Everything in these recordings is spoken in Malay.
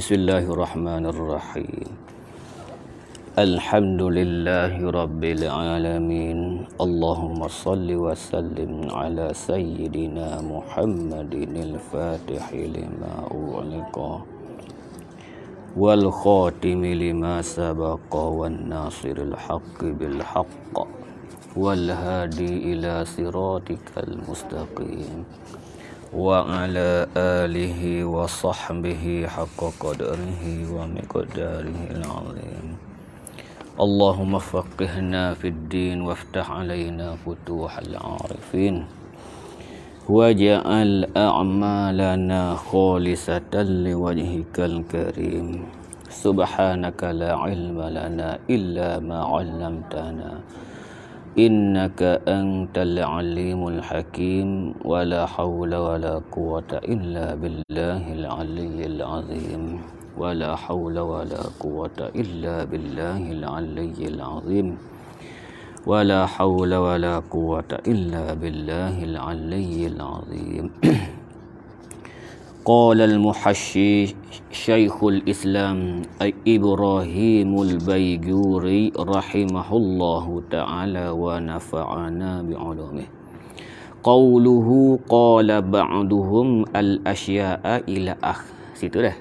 Bismillahirrahmanirrahim. Alhamdulillahi rabbil alamin. Allahumma salli wa sallim ala sayyidina Muhammadinil fatihi lima u'liqa wal khatimi lima sabaqa wan nasiril haqqi bil haqq wal hadi ila siratikal mustaqim wa ala alihi wa sahbihi haqqa qadrihi wa miqdarihi al-azim. Allahumma faqihna fid din waftah alaina futuhal arifin waj'al a'malana khalisatan liwajhikal karim. Subhanaka la ilma lana illa ma 'allamtana innaka antal alimul hakim. Wala hawla wala quwata illa billahil aliyyil azim. Wala hawla wala quwata illa billahil aliyyil azim. Wala hawla wala quwata illa billahil aliyyil azim. Qala al-muhashshi Syekhul Islam Ibrahimul Bayguri rahimahullahu ta'ala wa nafa'ana bi'ulumih. Qawluhu qala ba'duhum al-asya'a ila situ dah.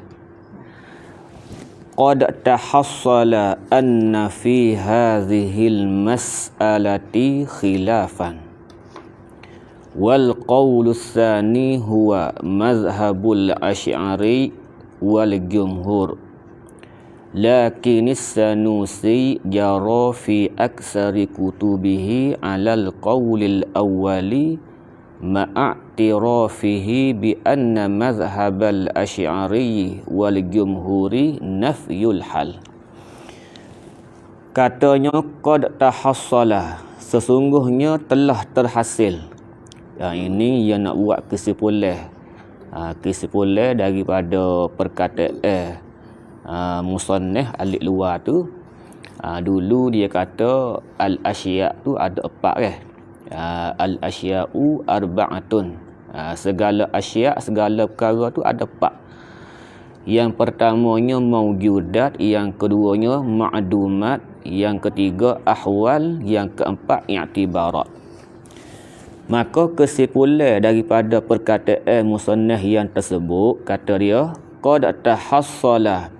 Qad tahassala anna fi hadhil mas'alati khilafan. Wal qawlu tsani huwa mazhabul asy'ari wal jumhur. Lakinis sanusi jara fi aksari kutubihi alal qawlil awwali ma'atirafihi bi anna mazhabal asy'ari wal jumhuri nafyul hal. Katanya qad tahassala, sesungguhnya telah terhasil. Yang ini yang nak buat kesimpulan daripada perkataan musannif alik luar tu. Dulu dia kata al-asya' tu ada 4 al-asya'u arba'atun. Segala asya', segala perkara tu ada 4. Yang pertamanya mawjudat, yang keduanya ma'dumat, yang ketiga ahwal, yang keempat i'tibarat. Maka kesimpulan daripada perkataan musannif yang tersebut, kata dia, qad tahassala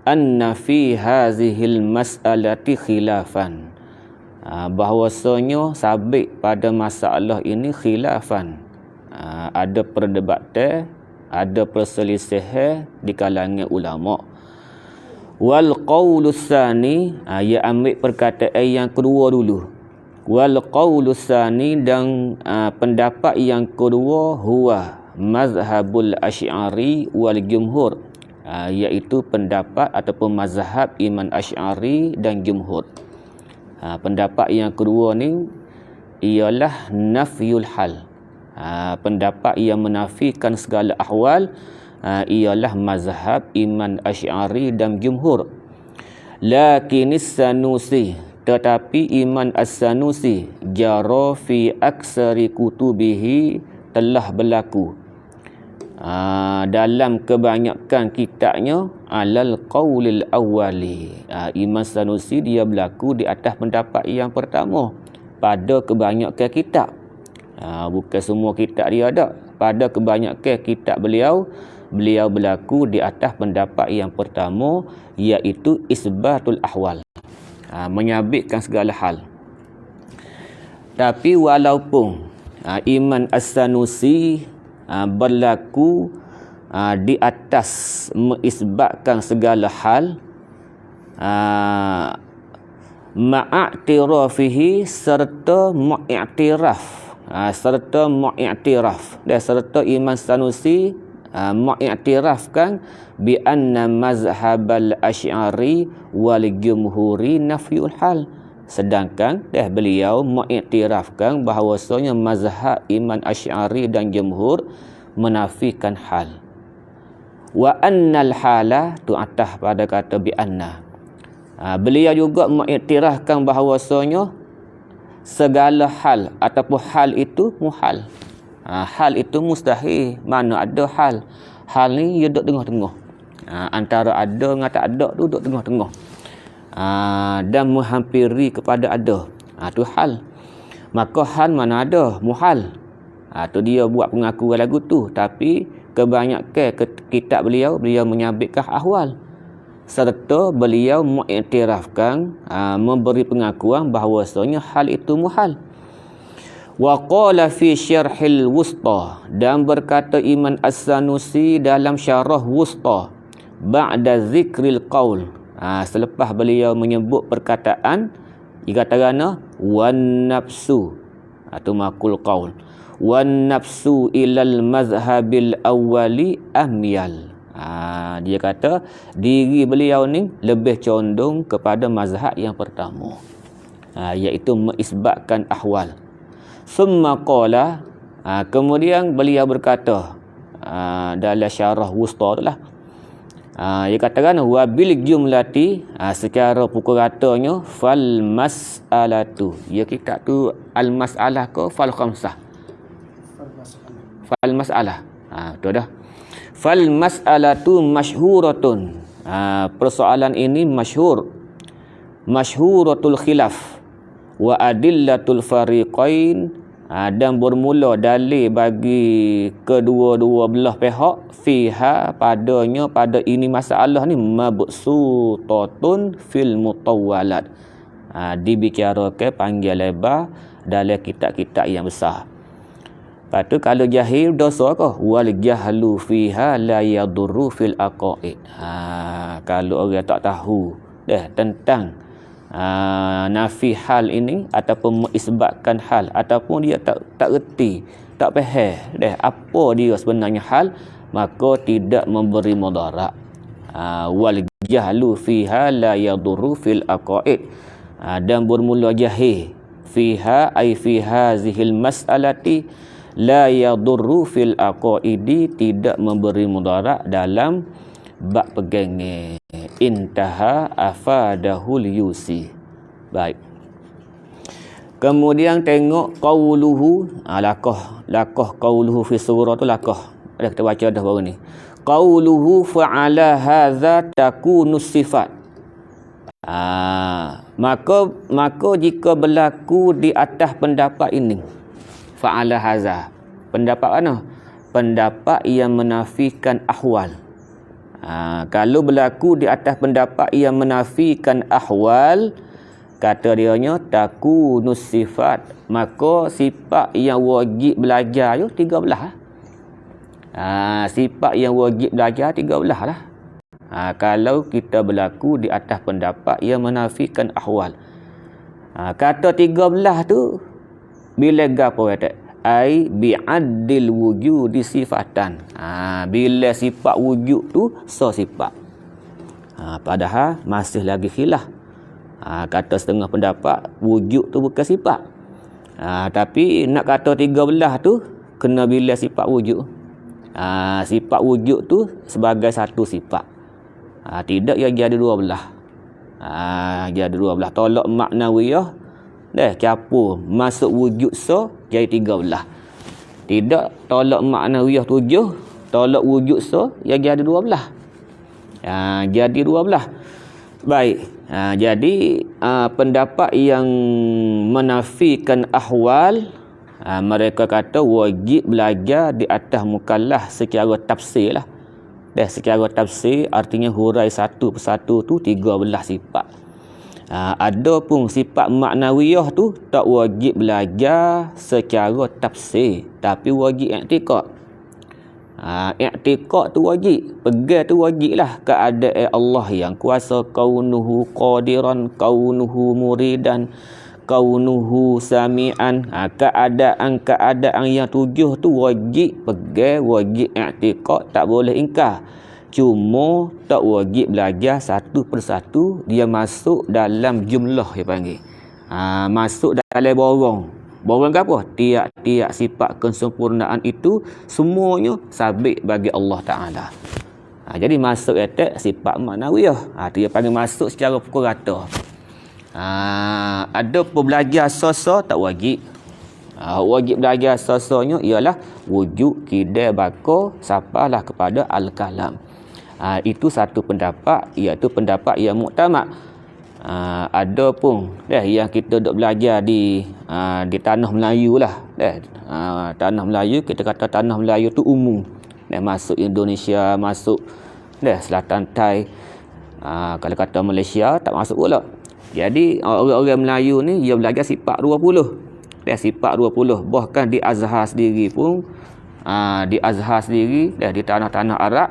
anna fi hazihil mas'alati khilafan. Bahawasanya sabit pada masalah ini khilafan. Ada perdebatan, ada perselisihan di kalangan ulama. Wal qawlu tsani, ia ambil perkataan yang kedua dulu. Wal qawlu tsani, dan pendapat yang kedua, huwa mazhabul asy'ari wal jumhur, iaitu pendapat ataupun mazhab Imam Asy'ari dan jumhur. Pendapat yang kedua ni ialah nafyul hal. Pendapat yang menafikan segala ahwal ialah mazhab Imam Asy'ari dan jumhur. Lakinis sanusi, tetapi Imam As-Sanusi jara fi aksari kutubihi, telah berlaku dalam kebanyakan kitabnya alal qaulil awwali. Imam Sanusi dia berlaku di atas pendapat yang pertama pada kebanyakan kitab. Bukan semua kitab dia ada. Pada kebanyakan kitab beliau berlaku di atas pendapat yang pertama, iaitu isbatul ahwal, menyabitkan segala hal. Tapi walaupun Imam As-Sanusi berlaku di atas mengisbatkan segala hal, ma'atirafihi, serta mu'iktiraf, dan serta Imam Sanusi mu'iktirafkan bi anna mazhabal asy'ari wal jumhuri nafyul hal. Sedangkan beliau mengiktirafkan bahawasanya mazhab Imam Asy'ari dan jumhur menafikan hal. Wa annal hala, tu atas pada kata bi anna. Beliau juga mengiktirafkan bahawasanya segala hal ataupun hal itu muhal. Hal itu mustahil. Mana ada hal? Hal ni dia duduk tengah-tengah. Antara ada dengan tak ada tu duduk tengah-tengah. Dan menghampiri kepada ada. Tu hal. Maka hal mana ada? Muhal. Tu dia buat pengakuan lagu tu. Tapi kebanyakan kitab beliau menyabitkan ahwal. Serta beliau mengiktirafkan, memberi pengakuan bahawasanya hal itu muhal. Wa qala fi syarhil wusta, dan berkata Imam As-Sanusi dalam syarah wusta, ba'da zikril qaul, selepas beliau menyebut perkataan, dikatakan wan nafsu atau makul qaul, wan nafsu ilal mazhabil awwali amyal. Dia kata diri beliau ni lebih condong kepada mazhab yang pertama, iaitu mengisbatkan ahwal. Summa qala, kemudian beliau berkata dalam syarah wusta tu lah, dia katakan wabil jumlati, secara pukul ratanya fal mas'alatu, ya kitab tu al mas'alah ke fal khamsah? Fal mas'alah. Tu dah. Fal mas'alatu masyhuratun. Persoalan ini masyhuratul khilaf wa adillatul fariqain, dan bermula dalil bagi kedua-dua belah pihak fiha, padanya, pada ini masalah ni mabsutatun fil mutawwalat, dibicarakan panjang lebar dalam kitab-kitab yang besar. Lepas tu kalau jahil dosa ke? Wal jahlu fiha la yadurru fil aqaid. Kalau orang tak tahu tentang nafi hal ini ataupun mengisbatkan hal, ataupun dia tak erti, tak faham apa dia sebenarnya hal, maka tidak memberi mudarat. Wal jahlu fiha la yadurru fil aqaid, dan bermula jahil fiha ay fi hazihil mas'alati la yadurru fil aqaidi, tidak memberi mudarat dalam bab pegangan. Intaha afadahul yusi. Baik. Kemudian tengok qauluhu, lakah qauluhu fi surah tu lakah. Ada kita baca dah baru ni. Qauluhu fa'ala hadza takunus sifat. Maka jika berlaku di atas pendapat ini, fa'ala hadza, pendapat mana? Pendapat yang menafikan ahwal. Kalau berlaku di atas pendapat yang menafikan ahwal, kata dianya takunus sifat, maka sifat yang wajib belajar 13 lah. Sifat yang wajib belajar 13 lah. Kalau kita berlaku di atas pendapat yang menafikan ahwal. Kata 13 tu bila gapo kata? Ai bi'addil wujudi sifatan. Bila sifat wujud tu sifat. Padahal masih lagi khilaf. Kata setengah pendapat wujud tu bukan sifat. Tapi nak kata 13 tu kena bila sifat wujud. Sifat wujud tu sebagai satu sifat. Tidak yang jadi 12. Jadi 12. Tolak maknawiyah capur masuk wujud jadi 13. Tidak tolak maknawiyah 7, tolak wujud yang jadi 12. Jadi 12. Baik. Jadi pendapat yang menafikan ahwal, mereka kata wajib belajar di atas mukallaf secara tafsir lah. Secara tafsir artinya hurai satu persatu tu 13 sifat. Adapun sifat maknawiyah tu tak wajib belajar secara tafsir, tapi wajib i'tiqad. I'tiqad tu wajib, pegang tu wajib lah keadaan Allah yang kuasa, kaunuhu qadiran, kaunuhu muridan, kaunuhu sami'an. Keadaan yang 7 tu wajib pegang, wajib i'tiqad, tak boleh ingkar. Cuma tak wajib belajar satu persatu, dia masuk dalam jumlah dia panggil. Masuk dalam borong ke apa? Tiap-tiap sifat kesempurnaan itu semuanya sabit bagi Allah Ta'ala. Jadi masuk etek sifat maknawiyah. Dia panggil masuk secara pukul rata. Ada pun belajar sosa tak wajib. Wajib belajar sosanya ialah wujud, kidai, baka, sapalah kepada al-kalam. Itu satu pendapat, iaitu pendapat yang muktamad. Ada pun yang kita dok belajar di tanah Melayu lah. Tanah Melayu, kita kata tanah Melayu tu umum. Masuk Indonesia, masuk Selatan Thai. Kalau kata Malaysia tak masuk pula. Jadi orang-orang Melayu ni dia belajar sifat 20. Sifat 20. Bahkan di Azhar sendiri pun, di Azhar sendiri, di tanah-tanah Arab,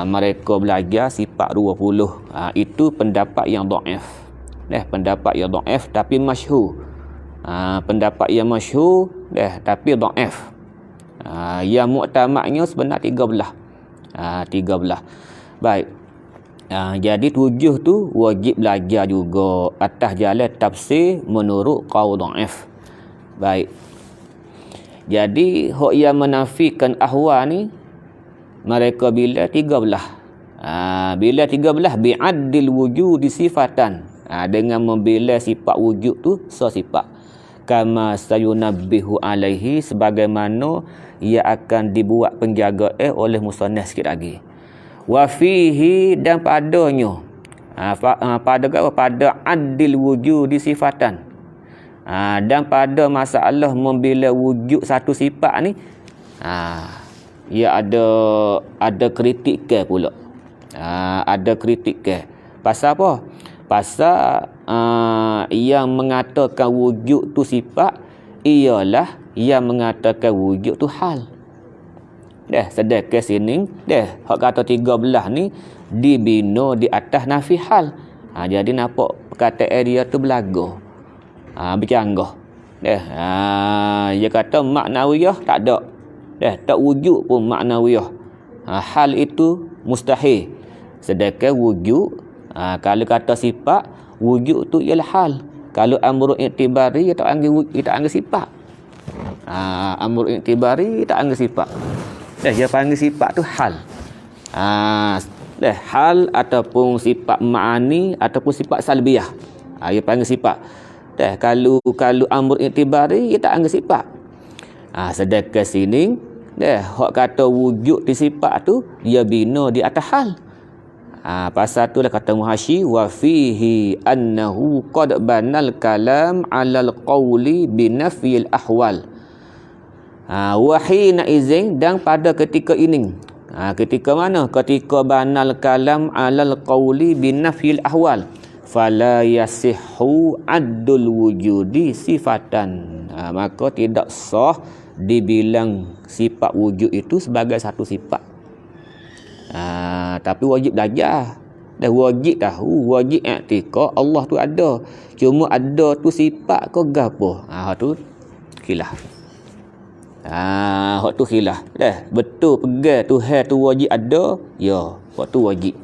mereka belajar sifat 20. Itu pendapat yang dhaif. Pendapat yang dhaif tapi masyhur. Pendapat yang masyhur tapi dhaif. Yang muktamadnya sebenarnya 13. Baik. Jadi 7 tu wajib belajar juga atas jalan tafsir menurut qaul dhaif. Baik. Jadi hak yang menafikan ahwa ni mereka bila 13. Bila 13 bi'addil wujudi sifatan. Dengan membela sifat wujud tu sifat. Kama sayunabbihu alaihi, sebagaimana ia akan dibuat penjagaan oleh musannaf sikit lagi. Wa fihi, dan padanya, pada adil wujudi sifatan. Dan pada masalah membela wujud satu sifat ni, ia ada kritik ke pula. Ada kritik ke. Pasal apa? Pasal yang mengatakan wujud tu sifat ialah yang mengatakan wujud tu hal. Sedangkan sini hak kata 13 ni dibina di atas nafi hal. Jadi nampak perkataan dia tu belaga. Bercanggah. Dia kata maknawiyah tak ada. Tak wujud pun maknawiyah. Hal itu mustahil. Sedangkan wujud, kalau kata sifat, wujud tu ialah hal. Kalau amrul i'tibari, kita anggap sifat. Amrul i'tibari tak anggap sifat. Dia panggil sifat tu hal. Hal ataupun sifat ma'ani ataupun sifat salbiyah. Dia panggil sifat. Kalau amrul i'tibari, kita anggap sifat. Sedangkan sini hak kata wujud di sifat tu dia bina di atas hal. Pasal tu lah kata Muhasyi, wa fihi annahu qad banal kalam 'alal qawli binafyil ahwal. Wa hina izin, dan pada ketika ini. Ketika mana? Ketika banal kalam 'alal qawli binafyil ahwal, fala yasihhu addul wujudi sifatan. Maka tidak sah dibilang sifat wujud itu sebagai satu sifat. Tapi wajib belajar. Wajib tahu, wajib i'tiqad Allah tu ada. Cuma ada tu sifat ke gapo? Tu khilaf. Hak tu khilaf. Betul pegang Tuhan tu wajib ada, ya, hak tu wajib.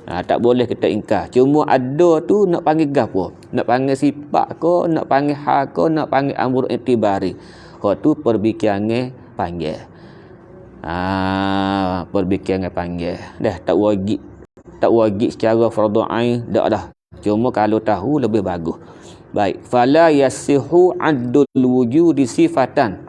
Tak boleh kita ingkar. Cuma ada tu nak panggil gapo? Nak panggil sifat ke, nak panggil hal ke, nak panggil amrul i'tibari. Hak tu perbicaraan panggil. Perbicaraan panggil. Tak wajib secara fardhu ain, dah. Cuma kalau tahu lebih bagus. Baik, fala yasihu addul wujudi sifatan.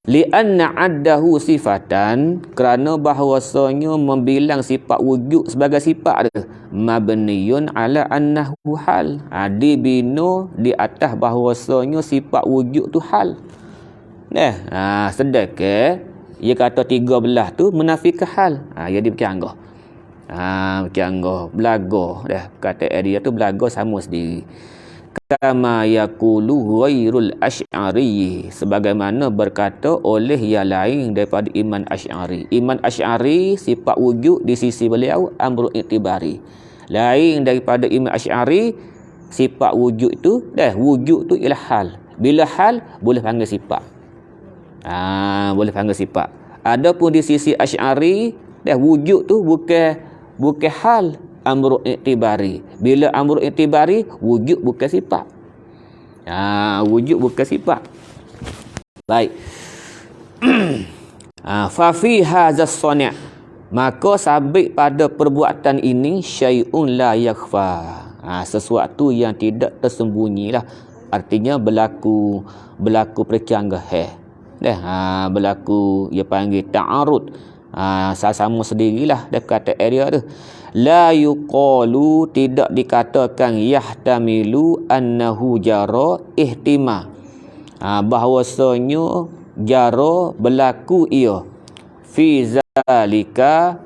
Lianna addahu sifatan, kerana bahawasanya membilang sifat wujud sebagai sifat dia mabniyun ala annahu hal. Dibina di atas bahawasanya sifat wujud tu hal. Sedangkan dia kata 13 tu menafikan hal. Jadi bercanggah. Bercanggah, belaga. Kata dia tu belaga sama sendiri. Kama yaqulu ghairul asy'ari, sebagaimana berkata oleh yang lain daripada Iman Asy'ari. Iman Asy'ari sifat wujud di sisi beliau amrul i'tibari. Lain daripada Iman Asy'ari, sifat wujud tu wujud tu ialah hal. Bila hal boleh panggil sifat. Boleh panggil sifat. Adapun di sisi Asy'ari, wujud tu bukan hal, amrul i'tibari. Bila amrul i'tibari, wujud bukan sifat. Wujud bukan sifat. Baik. Fa fi hadzal sani', maka sabit pada perbuatan ini syai'un la yakhfa. Sesuatu yang tidak tersembunyilah. Artinya berlaku percanggahan. Berlaku dia panggil ta'arud. Sama sendirilah dia kata area tu. La yuqalu, tidak dikatakan yahtamilu annahu jara ihtima. Bahawasanya jara berlaku ia fi zalika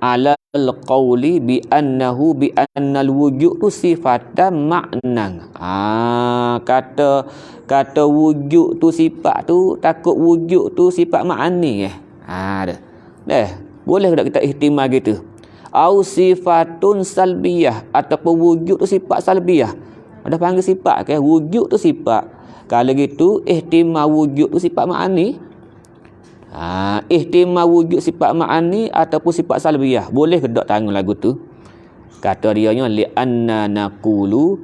ala al-qawli bi annahu bi annal wujud tu sifatan maknan. Kata wujud tu sifat tu, takut wujud tu sifat makni boleh tak kita ihtimal gitu? Au sifatun salbiyah, ataupun wujud tu sifat salbiyah. Ada panggil sifat ke wujud tu sifat. Kalau gitu ihtimal wujud tu sifat makni. Ihtimal wujud sifat ma'ani ataupun sifat salbiyah. Boleh ke tak tanggung lagu tu? Kata dia nya li anna naqulu,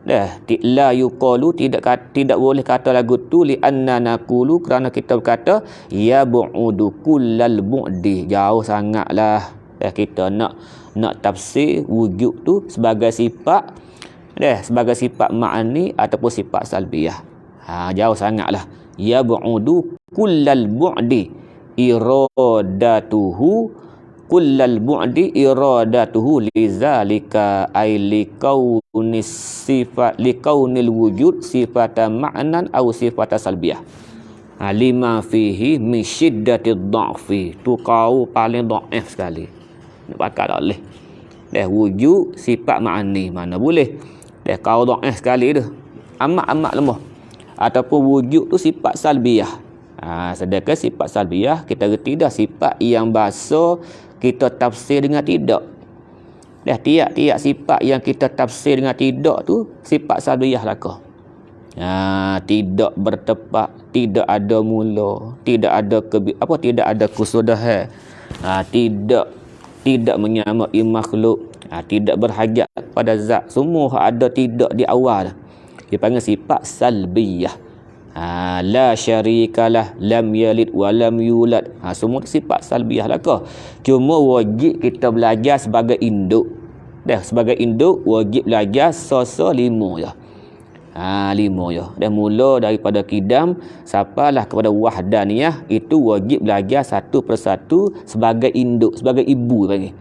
la yuqalu, tidak boleh kata lagu tu li anna naqulu, kerana kita berkata ya bu'udu kullal bu'di, jauh sangatlah. Kita nak tafsir wujud tu sebagai sifat sebagai sifat ma'ani ataupun sifat salbiyah. Jauh sangatlah. Ya bu'udu kullal bu'di iradatuhu, kullal bu'di iradatuhu lizalika ay likaunis sifat likaunil wujud sifatan ma'nan aw sifatan salbiyah. Lima fihi min syiddatid dha'fi, tu kau paling dhaif sekali. Nak pakai tak boleh. Wujud sifat ma'ani mana boleh. Kau dhaif sekali tu. Amat lemah. Ataupun wujud tu sifat salbiyah. Sedangkan sifat salbiyah kita reti dah sifat yang bahasa kita tafsir dengan tidak. Tiap-tiap sifat yang kita tafsir dengan tidak tu sifat salbiyah lakah. Tidak bertepat, tidak ada mula, tidak ada tidak ada kusudah, tidak menyamai makhluk, tidak berhajat pada zat, semua ada tidak di awal. Dia panggil sifat salbiyah. La syarikalah, lam yalid wa lam yulad. Semua sifat salbiyah lah kah. Cuma wajib kita belajar sebagai induk. Sebagai induk wajib belajar sosa 5 je. 5 je. Mula daripada kidam sampailah kepada wahdaniyah, itu wajib belajar satu persatu sebagai induk, sebagai ibu panggil.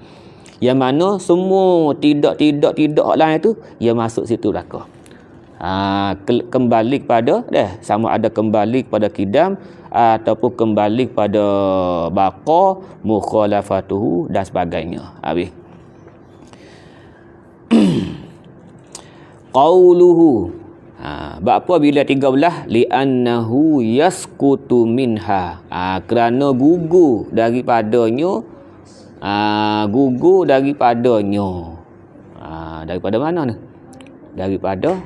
Yang mana semua tidak lain tu yang masuk situ belakang. Kembali kepada sama ada kembali kepada kidam ataupun kembali kepada baqa, mukhalafatuhu dan sebagainya. Habis. Qauluhu, apa bila 13 li'annahu yasqutu minha, kerana gugur daripadanya, daripada mana ni? Daripada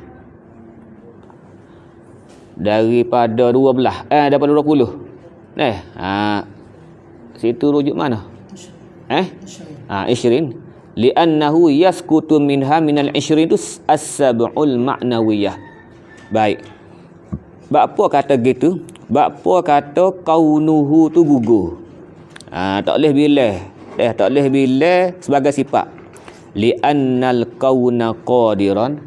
12, daripada 20. Situ rujuk mana? 20. Li'annahu yasqutu minha minal 20 tu as-sab'ul ma'nawiyah. Baik. Bapa kata gitu, bapa kata kaunuhu tu gugur. Tak boleh bilih. Tak boleh bilih sebagai sifat. Li'annal kauna qadiran,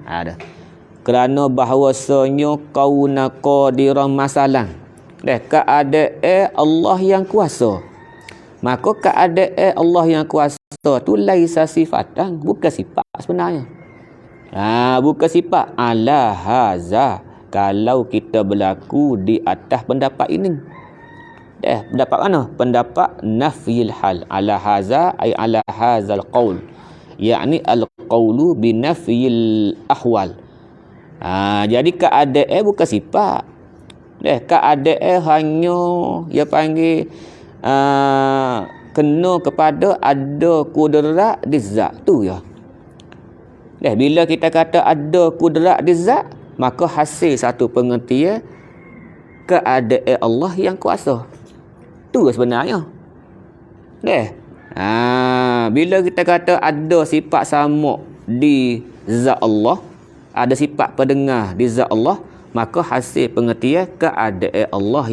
kerana bahawasanya kauna qadiran masalah. Keadaan Allah yang kuasa. Maka keadaan Allah yang kuasa tu laisa sifatan, bukan sifat sebenarnya. Bukan sifat. Ala haza, kalau kita berlaku di atas pendapat ini. Pendapat mana? Pendapat nafyil hal. Ala haza ay ala hazal qaul, yakni al-qaulu bi nafyil ahwal. Jadi keadaan bukan sifat. Keadaan hanya dia panggil kena kepada ada kudrat di zat tu ya. Bila kita kata ada kudrat di zat, maka hasil satu pengertian keadaan Allah yang kuasa. Tu sebenarnya. Bila kita kata ada sifat sama di zat Allah, ada sifat pendengar di zat Allah, maka hasil pengertian keadaan Allah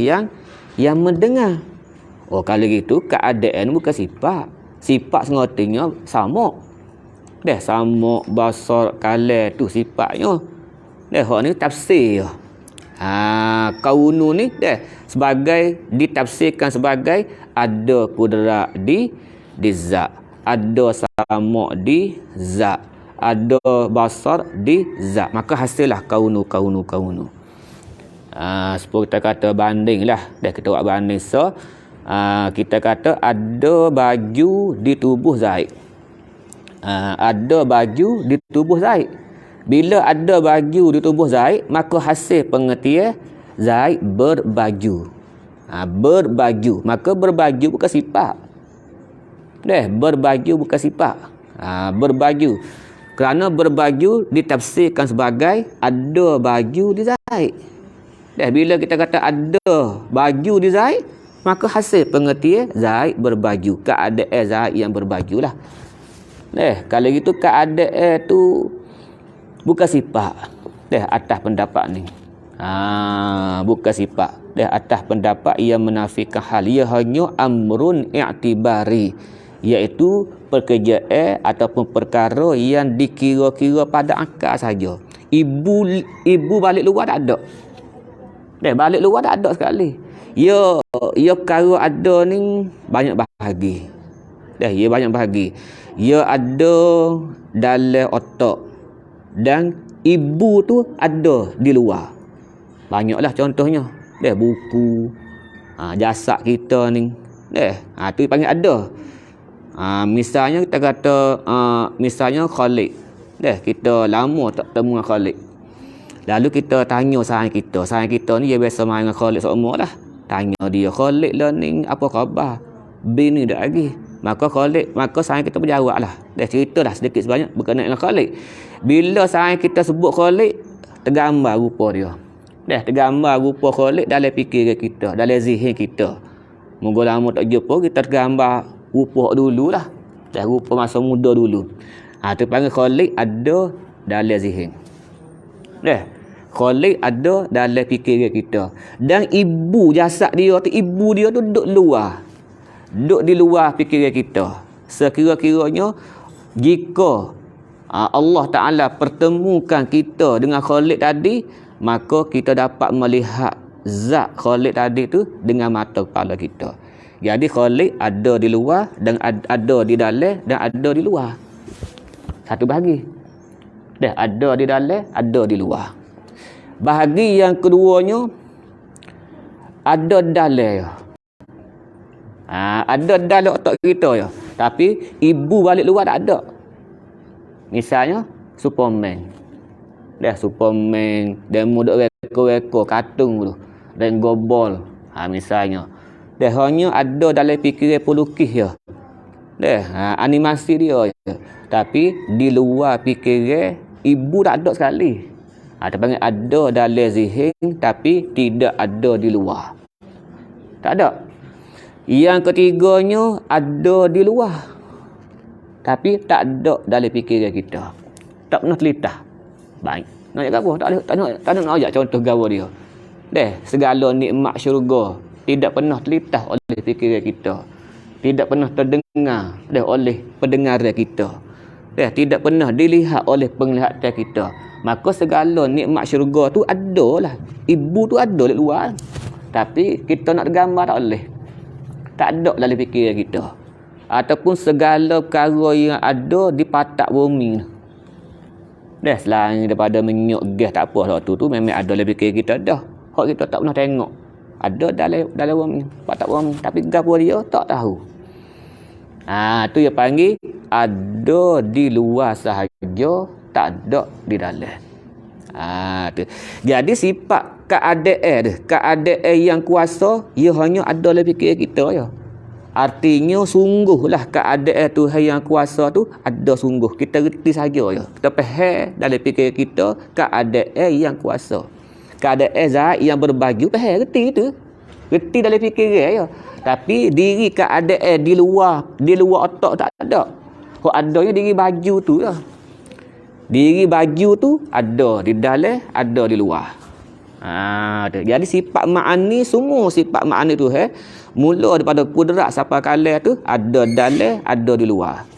yang mendengar. Kalau gitu keadaan bukan sifat. Sifat sengotinya sama. Sama basar kalam tu sifatnya. Hak ni tafsir. Kaunu ni sebagai ditafsirkan sebagai ada kudrat di zat, ada sama di zat, ada basar di zat, maka hasillah kaunu. Seperti kita kata banding lah, kita buat banding. Kita kata ada baju di tubuh Zaid. Ada baju di tubuh Zaid. Bila ada baju di tubuh Zaid, maka hasil pengertian Zaid berbaju. Berbaju, maka berbaju bukan sifat. Berbaju bukan sifat. Berbaju. Kerana berbaju ditafsirkan sebagai ada baju di Zaid. Bila kita kata ada baju di Zaid, maka hasil pengertian Zaid berbaju. Keadaan Zaid yang berbaju lah. Kalau gitu keadaan tu bukan sifat. Atas pendapat ni. Bukan sifat. Atas pendapat yang menafikan hal. Ia hanya amrun i'tibari. Iaitu pekerjaan ataupun perkara yang dikira-kira pada akal saja. Ibu balik luar tak ada. Balik luar tak ada sekali. Ya perkara ada ni banyak bahagi. Ia banyak bahagi. Ia ada dalam otak. Dan ibu tu ada di luar. Banyaklah contohnya. Buku. Jasad kita ni. Tu panggil ada. Misalnya kita kata misalnya Khalid. Kita lama tak temu dengan Khalid. Lalu kita tanya sayang kita ni dia biasa main dengan Khalid semua lah. Tanya dia, Khalid lah ni apa khabar? Bini dah lagi. Maka sayang kita berjawab lah. Ceritalah sedikit sebanyak berkenaan dengan Khalid. Bila sayang kita sebut Khalid, tergambar rupa dia. Tergambar rupa Khalid dalam fikiran kita, dalam zihn kita. Moga lama tak jumpa, kita tergambar rupa dululah. Rupa masa muda dulu. Tu panggil Khalid ada dalam zihn. Khalid ada dalam fikiran kita. Dan ibu jasad dia tu, ibu dia tu duduk luar. Duduk di luar fikiran kita. Sekira-kiranya jika Allah Ta'ala pertemukan kita dengan Khalid tadi, maka kita dapat melihat zat Khalid tadi tu dengan mata kepala kita. Jadi Khalid ada di luar dan ada di dalam dan ada di luar. Satu bahagi. Ada di dalam, ada di luar. Bahagi yang keduanya ada dalam. Ada dalam otak kita ya. Tapi ibu balik luar tak ada. Misalnya Superman. Superman demo duk reko-reko kartun tu dan gobol. Misalnya. Hanya ada dalam fikiran pelukis ya. Animasi dia ya. Tapi di luar fikiran ibu tak ada sekali. Dia panggil ada dalam zihn tapi tidak ada di luar. Tak ada. Yang ketiganya ada di luar tapi tak ada dalam fikiran kita. Tak pernah telitah. Baik. Nak ajak apa? Tak nak ajak contoh gawa dia. Segala nikmat syurga tidak pernah telitah oleh fikiran kita. Tidak pernah terdengar oleh pendengaran kita. Tidak pernah dilihat oleh penglihatan kita. Maka segala nikmat syurga tu adalah. Ibu tu ada di luar. Tapi kita nak gambar tak boleh. Tak ada dalam fikiran kita. Ataupun segala perkara yang ada di patak bumi. Selain daripada menyuk gas tak apa lah tu memang ada dalam fikiran kita dah. Hak kita tak pernah tengok. Ada dalam bumi, patak bumi. Tapi gapo dia tak tahu. Tu yang panggil ada di luar sahaja, tak ada di dalam. Tu. Jadi sifat keadaan yang kuasa, ia hanya ada dalam fikiran kita ya. Artinya sungguhlah keadaan Tuhan yang kuasa tu ada sungguh. Kita reti saja ya. Kita faham dalam fikiran kita keadaan yang kuasa. Keadaan zat yang berbaju faham reti tu. Reti dalam fikiran ya. Tapi diri keadaan di luar otak tak ada. Hak adanya diri baju tu lah. Diri baju tu ada di dalam, ada di luar. Jadi sifat ma'ani, semua sifat ma'ani tu mula daripada kudrat sampai kala tu ada dalam, ada di luar.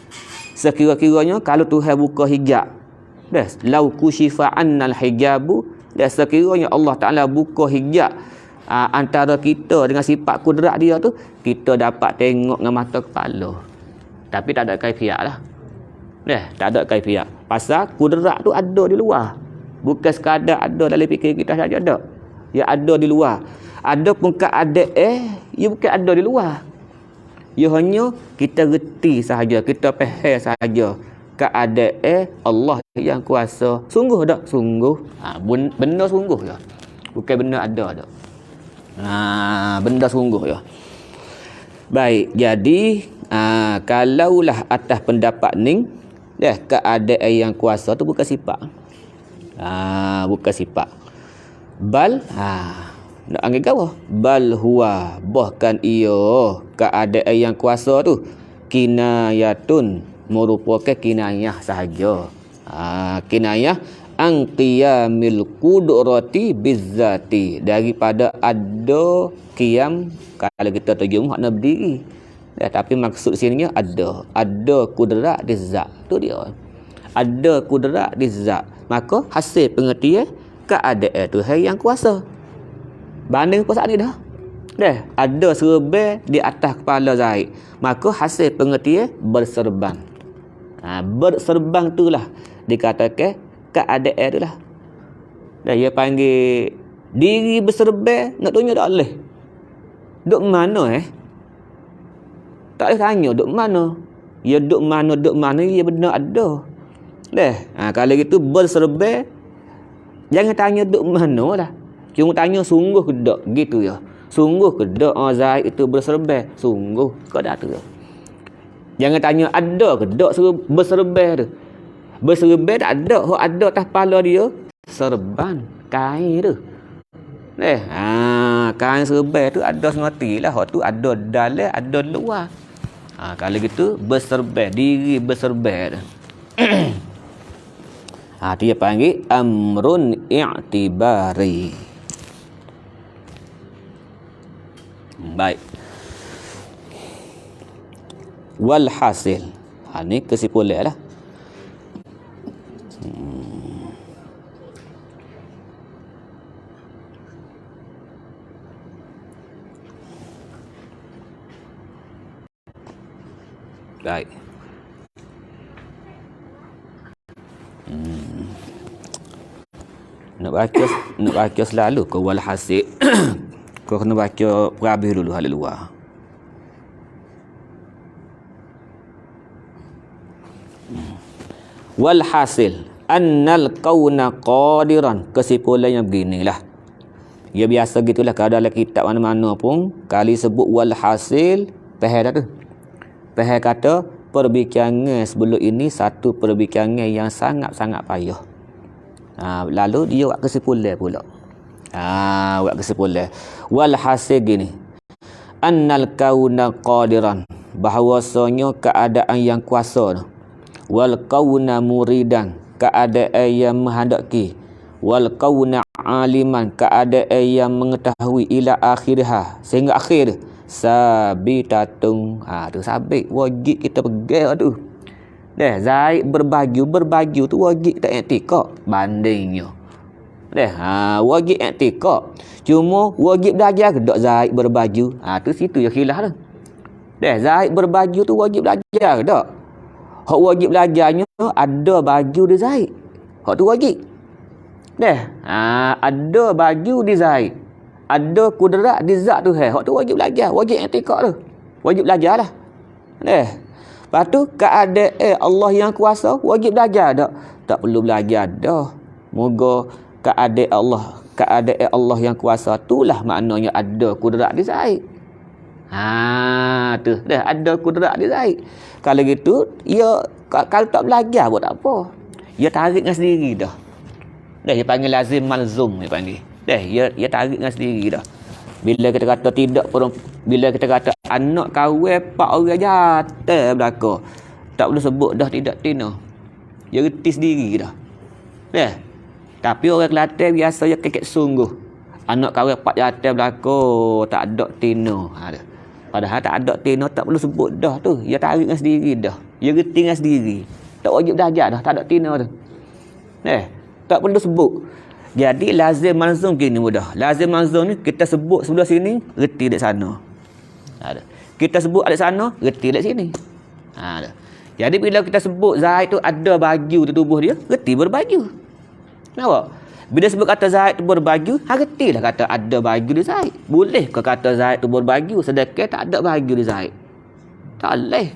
Sekira-kiranya kalau Tuhan buka hijab, lau kushifa annal hijabu Dan sekiranya Allah Ta'ala buka hijab antara kita dengan sifat kudrat dia tu, kita dapat tengok dengan mata kepala. Tapi tak ada kaifiat lah. Tak ada kaifiat. Pasal kudrat tu ada di luar. Bukan sekadar ada dalam fikir kita saja ada. Ia ada di luar. Ada pun keadaan ia bukan ada di luar. Ia hanya kita reti sahaja, kita faham sahaja. Keadaan Allah yang kuasa. Sungguh tak? Sungguh. Benda sungguh ya. Bukan benda ada tak. Benda sungguh ya. Baik, jadi kalaulah atas pendapat ni, keadaan yang kuasa tu bukan sifat. Bukan sifat. Bal nak anggap gawa. Bal huwa, bahkan ia keadaan yang kuasa tu kinayatun, merupakan kinayah sahaja. Kinayah an qiyamil qudrati bizzati, daripada ada qiyam, kalau kita terjemah makna berdiri. Tapi maksud sininya ada kudrat di zat tu dia. Ada kudrat di zat, maka hasil pengertian keadaan Tuhan yang kuasa. Banding pasal ni dah. Ada serban di atas kepala Zaid, maka hasil pengertian berserban. Berserban itulah dikatakan keadaan itulah. Dia panggil diri berserban, nak tunjuk tak boleh. Duk mana tak boleh tanya duk mana. Ya duk mana ya benar ada. Kalau gitu berserban, jangan tanya duk mana lah. Cuma tanya sungguh ke tak, gitu ya. Sungguh ke tak Zaid itu berserban? Sungguh ke tak tu. Jangan tanya ada ke tak berserban tu. Berserban tak ada, hok ada atas kepala dia serban kain tu. Kain serban tu ada sengerti lah, hok tu ada dalam, ada luar. Kalau gitu berserban, diri berserban. Dia panggil amrun i'tibari. Baik. Walhasil, ni kesimpulan lah. Baik. Nak baca selalu ke walhasil. Kau kena baca perhabis dulu hal luar. Walhasil annal kauna qadiran, kesimpulannya beginilah. Ya biasa gitulah kalau dalam kitab mana-mana pun kali sebut walhasil, faham dah tu. Faham kata perbincangan sebelum ini satu perbincangan yang sangat-sangat payah. Lalu dia buat kesimpulan pula. Buat kesimpulan. Walhasil gini. Annal kauna qadiran, bahawasanya keadaan yang kuasa tu. Wal kauna muridan, keadaan yang menghendaki. Wal kauna aliman, keadaan yang mengetahui ila akhirha, sehingga akhir sabitatun. Tu sabit wajib kita pegang tu. Zaid berbaju tu wajib tak i'tikad bandingnya. Wajib i'tikad. Cuma wajib belajar ke tak Zaid berbaju? Tu situ je khilaf tu. Zaid berbaju tu wajib belajar ke tak? Hak wajib belajarnya ada baju di Zaid. Hak tu wajib. Ada baju di Zaid. Ada kudrat di zat tu. Hak tu wajib belajar. Wajib i'tikad tu. Wajib belajar lah. Lepas tu keadaan Allah yang kuasa wajib belajar tak? Tak perlu belajar dah. Moga keadaan Allah yang kuasa itulah maknanya ada kudrat di Zaid. Tu dah ada kudrat di Zaid. Kalau gitu ia kalau tak belajar pun tak apa. Ia tarik dengan sendiri dah. Dia panggil lazim malzum dia panggil. Ia tarik dengan sendiri dah. Bila kita kata tidak bila kita kata anak kahwin 4 orang jatuh belaka, tak perlu sebut dah tidak tina. Dia reti sendiri dah. Tapi orang Kelantan biasa dia kekek sungguh. Anak kahwin 4 jatuh belaka, tak ada tina. Padahal tak ada tina, tak perlu sebut dah tu. Dia tarik dengan sendiri dah. Dia reti dengan sendiri. Tak wajib belajar dah, tak ada tina tu. Tak perlu sebut. Jadi lazim malzum gini mudah. Lazim malzum ni kita sebut sebelah sini, reti dekat sana. Kita sebut dekat sana, reti dekat sini. Jadi bila kita sebut Zaid tu ada baju di tubuh dia, reti berbaju. Nampak? Bila sebut kata Zaid tu berbaju, retilah kata ada baju di Zaid. Boleh ke kata Zaid tu berbaju sedangkan tak ada baju di Zaid? Tak boleh.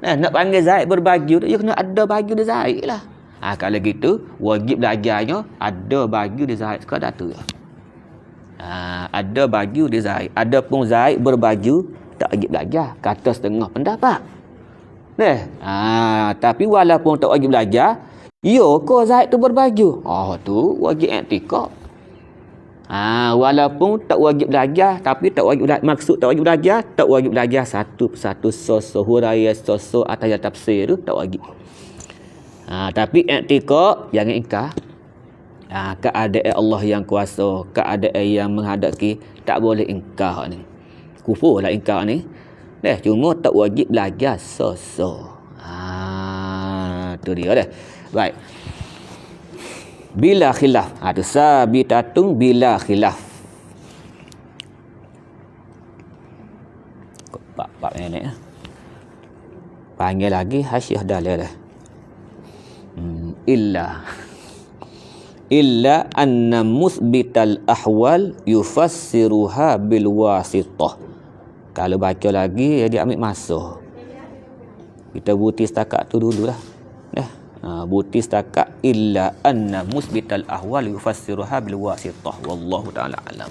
Nak panggil Zaid berbaju tu, dia kena ada baju di Zaid lah. Kalau gitu, wajib belajarnya ada baju di Zaid sekadar tu. Ada baju di Zaid. Adapun Zaid berbaju, tak wajib belajar. Kata setengah pendapat. Tapi walaupun tak wajib belajar, ko Zaid tu berbaju. Tu wajib i'tikad. Walaupun tak wajib belajar, tapi tak wajib belajar, maksud tak wajib belajar, tak wajib belajar satu persatu sosok huraian sosok atau tafsir tu tak wajib. Tapi i'tikad jangan ingkar. Keadaan Allah yang kuasa, keadaan yang menghadapi, tak boleh ingkar ni. Kufur lah ingkar ni. Cuma tak wajib belajar sosok. Tu dia dah. Baik. Bila khilaf. Tu sabitatun bila khilaf. Bab ni. Panggil lagi hasyiah dalil dah. Illa anna musbital ahwal yufassiruha bil wasitah. Kalau baca lagi dia ambil masa. Kita buti setakat tu dululah. Buti setakat illa anna musbital ahwal yufassiruha bil wasitah. Wallahu ta'ala alam.